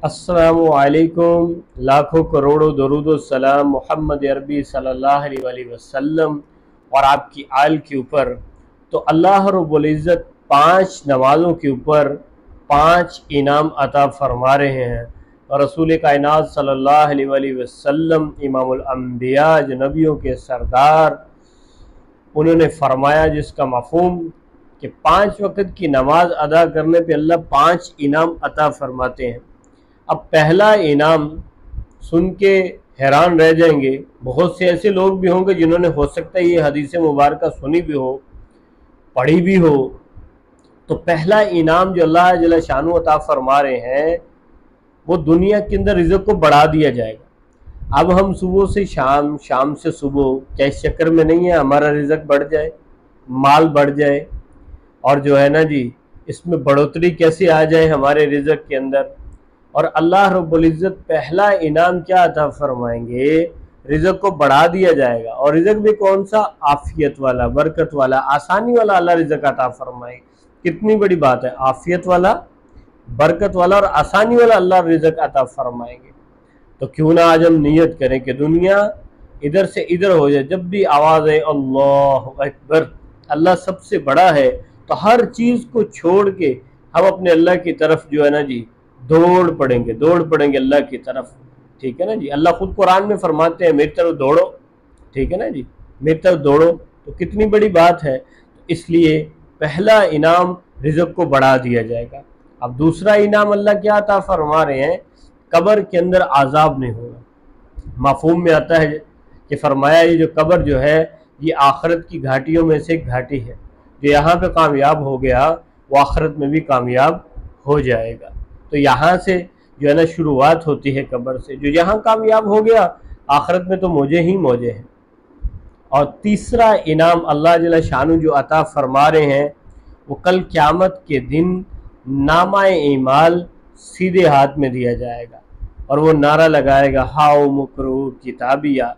अस्सलामुअलैकुम। लाखों करोड़ों दरूद सलाम मोहम्मद अरबी सल्लल्लाहु अलैहि वसल्लम और आपकी आल के ऊपर। तो अल्लाह रब्बुल इज़्ज़त 5 नमाज़ों के ऊपर 5 इनाम अता फरमा रहे हैं। और रसूल कायनात सल्लल्लाहु अलैहि वसल्लम इमामुल अंबिया जो नबियों के सरदार, उन्होंने फरमाया जिसका मफ़हूम कि 5 वक़्त की नमाज अदा करने पे अल्लाह 5 इनाम अता फरमाते हैं। अब पहला इनाम सुन के हैरान रह जाएंगे। बहुत से ऐसे लोग भी होंगे जिन्होंने हो सकता है ये हदीस मुबारक सुनी भी हो, पढ़ी भी हो। तो पहला इनाम जो अल्लाह जल्ल शानु अता फरमा रहे हैं वो दुनिया के अंदर रिज़्क़ को बढ़ा दिया जाएगा। अब हम सुबह से शाम, शाम से सुबह, क्या इस चक्कर में नहीं है हमारा रिज़्क़ बढ़ जाए, माल बढ़ जाए और जो है ना जी इसमें बढ़ोतरी कैसे आ जाए हमारे रिज़्क़ के अंदर। और अल्लाह रब्बुल इज़्ज़त पहला इनाम क्या अता फरमाएंगे, रिज़्क़ को बढ़ा दिया जाएगा। और रिज़्क़ भी कौन सा? आफियत वाला, बरकत वाला, आसानी वाला अल्लाह रिज़्क़ अता फरमाएंगे। कितनी बड़ी बात है, आफियत वाला, बरकत वाला और आसानी वाला अल्लाह रिज़्क़ अता फरमाएंगे। तो क्यों ना आज हम नियत करें कि दुनिया इधर से इधर हो जाए। जब भी आवाज़ है अल्लाहु अकबर, अल्लाह सबसे बड़ा है, तो हर चीज़ को छोड़ के हम अपने अल्लाह की तरफ जो है ना जी दौड़ पड़ेंगे अल्लाह की तरफ। ठीक है ना जी। अल्लाह खुद कुरान में फरमाते हैं मेरी तरफ दौड़ो। ठीक है ना जी, मेरी तरफ दौड़ो। तो कितनी बड़ी बात है। इसलिए पहला इनाम रिज़्क़ को बढ़ा दिया जाएगा। अब दूसरा इनाम अल्लाह क्या अता फरमा रहे हैं, कब्र के अंदर आज़ाब नहीं होगा। मफ़हूम में आता है कि फरमाया ये जो कब्र जो है ये आखिरत की घाटियों में से एक घाटी है। जो यहाँ पे कामयाब हो गया वो आखिरत में भी कामयाब हो जाएगा। तो यहाँ से जो है ना शुरुआत होती है कब्र से। जो यहाँ कामयाब हो गया आखिरत में तो मौजे ही मौजे हैं। और तीसरा इनाम अल्लाह जल्ल शानु जो अता फरमा रहे हैं वो कल क़यामत के दिन नामाए ईमाल सीधे हाथ में दिया जाएगा और वो नारा लगाएगा हाओ मुकरू किताबिया,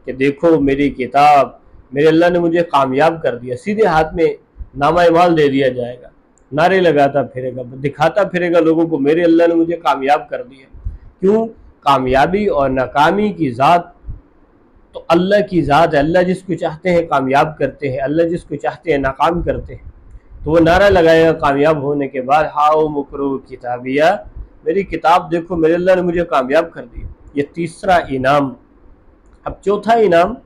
कि देखो मेरी किताब, मेरे अल्लाह ने मुझे कामयाब कर दिया। सीधे हाथ में नामा ईमाल दे दिया जाएगा। नारे लगाता फिरेगा, दिखाता फिरेगा लोगों को मेरे अल्लाह ने मुझे कामयाब कर दिया। क्यों? कामयाबी और नाकामी की ज़ात तो अल्लाह की ज़ात है। अल्लाह जिसको चाहते हैं कामयाब करते हैं, अल्लाह जिसको चाहते हैं नाकाम करते हैं। तो वो नारा लगाएगा कामयाब होने के बाद हाओ मुकरू किताबिया, मेरी किताब देखो मेरे अल्लाह ने मुझे कामयाब कर दिया। ये तीसरा इनाम। अब चौथा इनाम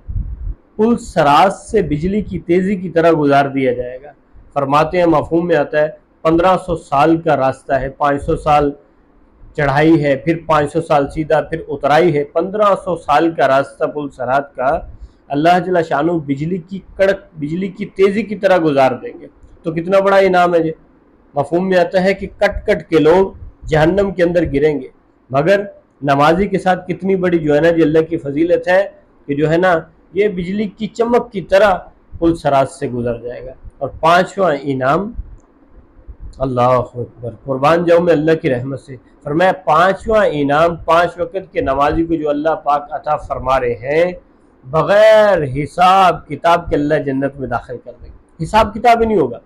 पुल सराज से बिजली की तेज़ी की तरह गुजार दिया जाएगा। फरमाते हैं मफ़हूम में आता है 1500 साल का रास्ता है, 500 साल चढ़ाई है, फिर 500 साल सीधा, फिर उतराई है। 1500 साल का रास्ता पुल सरात का अल्लाह जल्ल शानु बिजली की कड़क, बिजली की तेज़ी की तरह गुजार देंगे। तो कितना बड़ा इनाम है ये। मफ़हूम में आता है कि कट कट के लोग जहन्नम के अंदर गिरेंगे, मगर नमाजी के साथ कितनी बड़ी जो है ना जी अल्लाह की फजीलत है कि जो है ना ये बिजली की चमक की तरह पुल सरात से गुजर जाएगा। और 5वां इनाम, अल्लाह अकबर, कुर्बान जाऊँ मैं अल्लाह की रहमत से, फरमाया 5वां इनाम 5 वक़्त के नमाजी को जो अल्लाह पाक अता फरमा रहे हैं बग़ैर हिसाब किताब के अल्लाह जन्नत में दाखिल कर देंगे। हिसाब किताब ही नहीं होगा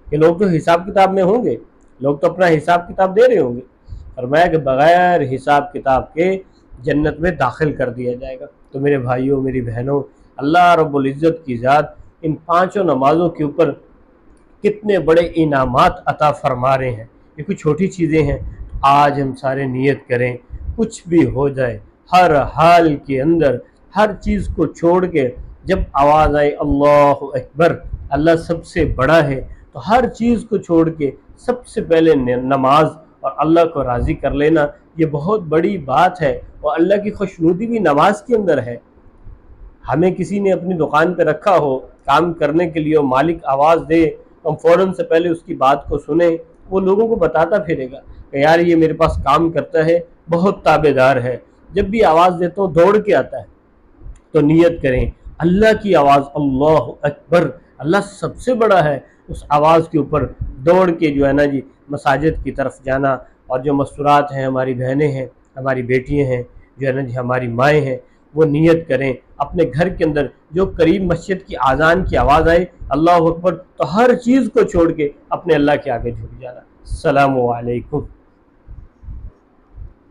कि लोग तो हिसाब किताब में होंगे, लोग तो अपना हिसाब किताब दे रहे होंगे। फरमाया कि बग़ैर हिसाब किताब के जन्नत में दाखिल कर दिया जाएगा। तो मेरे भाइयों, मेरी बहनों, अल्लाह रब्बुल इज़्ज़त की ज़ात इन 5 नमाज़ों के ऊपर कितने बड़े इनामात अता फरमा रहे हैं। ये कुछ छोटी चीज़ें हैं। आज हम सारे नियत करें कुछ भी हो जाए, हर हाल के अंदर हर चीज़ को छोड़ के जब आवाज़ आए अल्लाहु अकबर, अल्लाह सबसे बड़ा है, तो हर चीज़ को छोड़ के सबसे पहले नमाज और अल्लाह को राज़ी कर लेना ये बहुत बड़ी बात है। और अल्लाह की खुशनुदी भी नमाज के अंदर है। हमें किसी ने अपनी दुकान पे रखा हो काम करने के लिए और मालिक आवाज़ दे तो हम फ़ौरन से पहले उसकी बात को सुने। वो लोगों को बताता फिरेगा कि यार ये मेरे पास काम करता है, बहुत ताबेदार है। जब भी आवाज़ देता हूँ दौड़ के आता है। तो नियत करें अल्लाह की आवाज़ अल्लाहु अकबर, अल्लाह सबसे बड़ा है, उस आवाज़ के ऊपर दौड़ के जो है ना जी मसाजिद की तरफ जाना। और जो मस्तूरात हैं, हमारी बहनें हैं, हमारी बेटियां हैं, जो है ना जी हमारी माएँ हैं, वो नियत करें अपने घर के अंदर जो करीब मस्जिद की आज़ान की आवाज़ आए अल्लाहु अकबर, तो हर चीज़ को छोड़ के अपने अल्लाह के आगे झुक जाना। अस्सलामु अलैकुम।